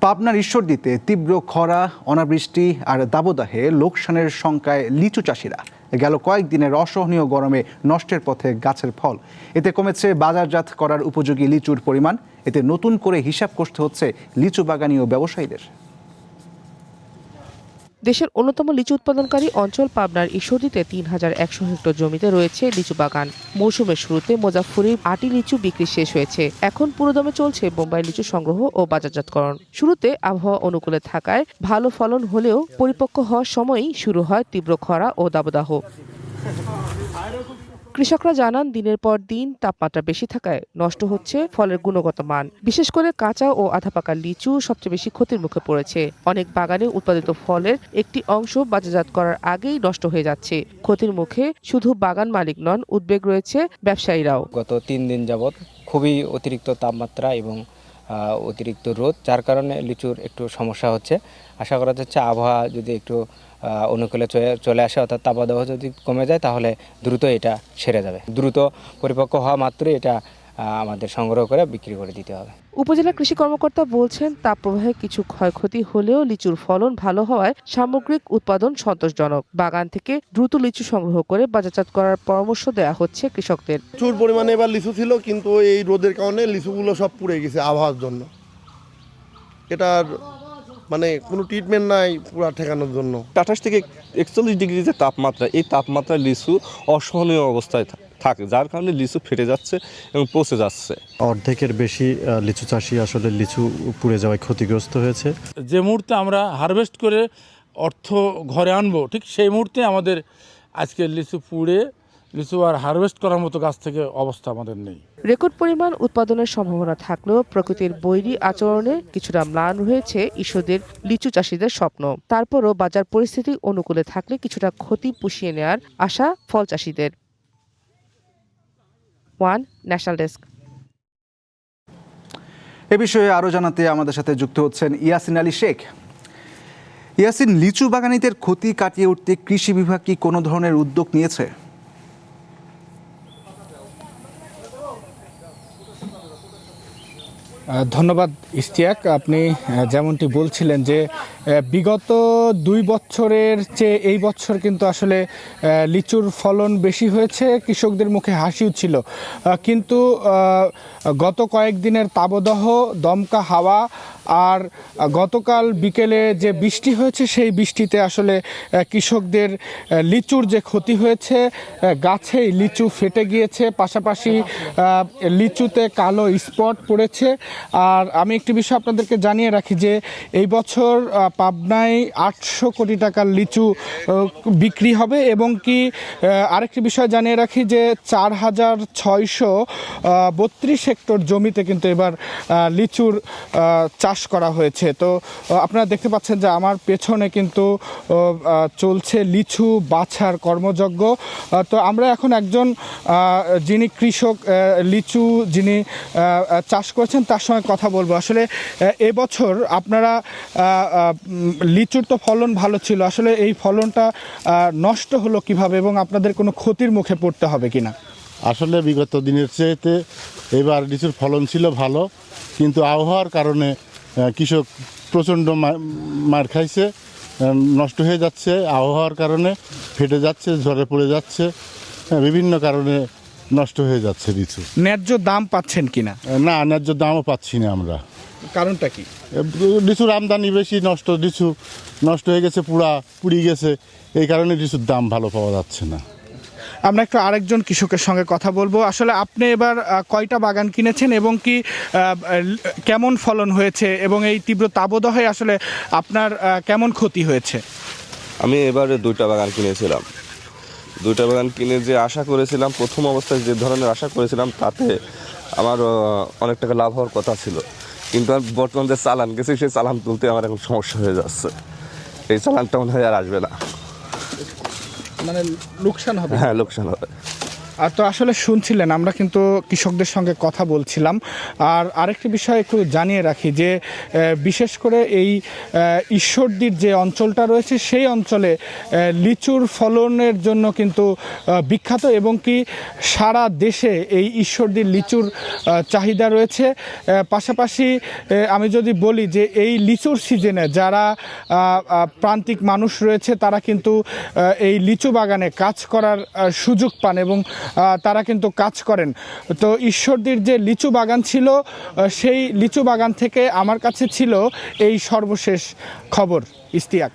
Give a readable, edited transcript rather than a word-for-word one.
পাবনার ঈশ্বরদীতে তীব্র খরা, অনাবৃষ্টি আর দাবদাহে লোকসানের শঙ্কায় লিচু চাষিরা। গেল কয়েকদিনের অসহনীয় গরমে নষ্টের পথে গাছের ফল। এতে কমেছে বাজারজাত করার উপযোগী লিচুর পরিমাণ। এতে নতুন করে হিসাব করতে হচ্ছে লিচু বাগানি ও ব্যবসায়ীদের। দেশের অন্যতম লিচু উৎপাদনকারী অঞ্চল পাবনার ঈশ্বরদীতে ৩,১০০ হেক্টর জমিতে রয়েছে লিচু বাগান। মৌসুমের শুরুতে মুজাফফরীর ৮টি লিচু বিক্রি শেষ হয়েছে। এখন পুরোদমে চলছে বোম্বাই লিচু সংগ্রহ ও বাজারজাতকরণ। শুরুতে আবহাওয়া অনুকূলে থাকায় ভালো ফলন হলেও পরিপক্ক হওয়ার সময়ই শুরু হয় তীব্র খরা ও দাবদাহ। কৃষকরা জানান, দিনের পর দিন তাপমাত্রা বেশি থাকায় নষ্ট হচ্ছে ফলের গুণগত মান। বিশেষ করে কাঁচা ও আধা পাকা লিচু সবচেয়ে বেশি ক্ষতির মুখে পড়েছে। অনেক বাগানে উৎপাদিত ফলের একটি অংশ বাজারজাত করার আগেই নষ্ট হয়ে যাচ্ছে। ক্ষতির মুখে শুধু বাগান মালিক নন, উদ্বেগ রয়েছে ব্যবসায়ীরাও। গত 3 দিন যাবৎ খুবই অতিরিক্ত তাপমাত্রা এবং অতিরিক্ত রোদ, যার কারণে লিচুর একটু সমস্যা হচ্ছে। আশা করা যাচ্ছে আবহাওয়া যদি একটু অনুকূলে চলে আসে, অর্থাৎ তাপদাহ যদি কমে যায়, তাহলে দ্রুত এটা সেরে যাবে। দ্রুত পরিপক্ক হওয়া মাত্রই এটা আমাদের সংগ্রহ করে বিক্রি করে দিতে হবে। উপজেলা কৃষি কর্মকর্তা বলছেন, তাপপ্রবাহে কিছু ক্ষয়ক্ষতি হলেও লিচুর ফলন ভালো হওয়ায় সামগ্রিক উৎপাদন সন্তোষজনক। বাগান থেকে দ্রুত লিচু সংগ্রহ করে বাজারজাত করার পরামর্শ দেওয়া হচ্ছে কৃষকদের। প্রচুর পরিমাণে এবার লিচু ছিল, কিন্তু এই রোদের কারণে লিচুগুলো সব পুড়ে গেছে আবহাওয়ার জন্য। এটার মানে কোনো ট্রিটমেন্ট নাই পুরা ঠেকানোর জন্য। 28 থেকে 41 ডিগ্রি যে তাপমাত্রা, এই তাপমাত্রায় লিচু অসহনীয় অবস্থায় থাকে, যার কারণে লিচু ফেটে যাচ্ছে এবং পচে যাচ্ছে। অর্ধেকের বেশি লিচু চাষি আসলে লিচু পুড়ে যাওয়ায় ক্ষতিগ্রস্ত হয়েছে। যে মুহূর্তে আমরা হারভেস্ট করে অর্থ ঘরে আনবো, ঠিক সেই মুহূর্তে আমাদের আজকে লিচু পুড়ে লিচু আর হারভেস্ট করার মতো গাছ থেকে অবস্থা আমাদের নেই। রেকর্ড পরিমাণ উৎপাদনের সম্ভাবনা থাকলেও প্রকৃতির বৈরী আচরণে কিছুটা ম্লান হয়েছে ঈশ্বরদীর লিচু চাষিদের স্বপ্ন। তারপরও বাজার পরিস্থিতি অনুকূলে থাকলে কিছুটা ক্ষতি পুষিয়ে নেওয়ার আশা ফল চাষিদের। One national desk. এ বিষয়ে আরও জানাতে আমাদের সাথে যুক্ত হচ্ছেন ইয়াসিন আলী শেখ। ইয়াসিন, লিচু বাগানীদের ক্ষতি কাটিয়ে উঠতে কৃষি বিভাগ কি কোনো ধরনের উদ্যোগ নিয়েছে? ধন্যবাদ ইশতিয়াক। আপনি যেমনটি বলছিলেন যে বিগত 2 বছরের চেয়ে এই বছর কিন্তু আসলে লিচুর ফলন বেশি হয়েছে, কৃষকদের মুখে হাসিও ছিল। কিন্তু গত কয়েকদিনের তাপদাহ, দমকা হাওয়া আর গতকাল বিকেলে যে বৃষ্টি হয়েছে, সেই বৃষ্টিতে আসলে কৃষকদের লিচুর যে ক্ষতি হয়েছে, গাছেই লিচু ফেটে গিয়েছে, পাশাপাশি লিচুতে কালো স্পট পড়েছে। আর আমি একটি বিষয় আপনাদেরকে জানিয়ে রাখি যে এই বছর পাবনায় 800 কোটি টাকার লিচু বিক্রি হবে, এবং কি আরেকটি বিষয় জানিয়ে রাখি যে 4,632 হেক্টর জমিতে কিন্তু এবার লিচুর চাষ করা হয়েছে। তো আপনারা দেখতে পাচ্ছেন যে আমার পেছনে কিন্তু চলছে লিচু বাছার কর্মযজ্ঞ। তো আমরা এখন একজন যিনি কৃষক, লিচু যিনি চাষ করেছেন, তার সঙ্গে কথা বলবো। আসলে এবছর আপনারা লিচুর তো ফলন ভালো ছিল, আসলে এই ফলনটা নষ্ট হলো কিভাবে এবং আপনাদের কোনো ক্ষতির মুখে পড়তে হবে কিনা? আসলে বিগত দিনের চেয়েতে এবার লিচুর ফলন ছিল ভালো, কিন্তু আবহাওয়ার কারণে কৃষক প্রচণ্ড মার খাইছে, নষ্ট হয়ে যাচ্ছে। আবহাওয়ার কারণে ফেটে যাচ্ছে, ঝড়ে পড়ে যাচ্ছে, বিভিন্ন কারণে নষ্ট হয়ে যাচ্ছে লিচু। ন্যায্য দাম পাচ্ছেন কিনা? না, ন্যায্য দামও পাচ্ছি না আমরা। কারণটা কি? লিচুর আমদানি বেশি, লিচু নষ্ট হয়ে গেছে, পুড়িয়ে গেছে, এই কারণে লিচুর দাম ভালো পাওয়া যাচ্ছে না। আমরা একটু আরেকজন কৃষকের সঙ্গে কথা বলবো। আসলে আপনি এবার কয়টা বাগান কিনেছেন এবং কি কেমন ফলন হয়েছে, এবং এই তীব্র তাপদাহে আসলে আপনার কেমন ক্ষতি হয়েছে? আমি এবারে 2টা বাগান কিনেছিলাম। 2টা বাগান কিনে যে আশা করেছিলাম, প্রথম অবস্থায় যে ধরনের আশা করেছিলাম, তাতে আমার অনেক টাকা লাভ হওয়ার কথা ছিল। কিন্তু আর বর্তমান যে চালান গেছে, সেই চালান তুলতে আমার এখন সমস্যা হয়ে যাচ্ছে। এই চালানটা মনে হয় আর আসবে না। মানে লোকসান হবে? হ্যাঁ, লোকসান হবে। তো আসলে শুনছিলেন, আমরা কিন্তু কৃষকদের সঙ্গে কথা বলছিলাম। আর আরেকটি বিষয় একটু জানিয়ে রাখি যে বিশেষ করে এই ঈশ্বরদীর যে অঞ্চলটা রয়েছে সেই অঞ্চলে লিচুর ফলনের জন্য কিন্তু বিখ্যাত, এবং কি সারা দেশে এই ঈশ্বরদীর লিচুর চাহিদা রয়েছে। পাশাপাশি আমি যদি বলি যে এই লিচুর সিজনে যারা প্রান্তিক মানুষ রয়েছে তারা কিন্তু এই লিচু বাগানে কাজ করার সুযোগ পান এবং তারা কিন্তু কাজ করেন। তো ঈশ্বরদীর যে লিচু বাগান ছিল সেই লিচু বাগান থেকে আমার কাছে ছিল এই সর্বশেষ খবর। ইশতিয়াক।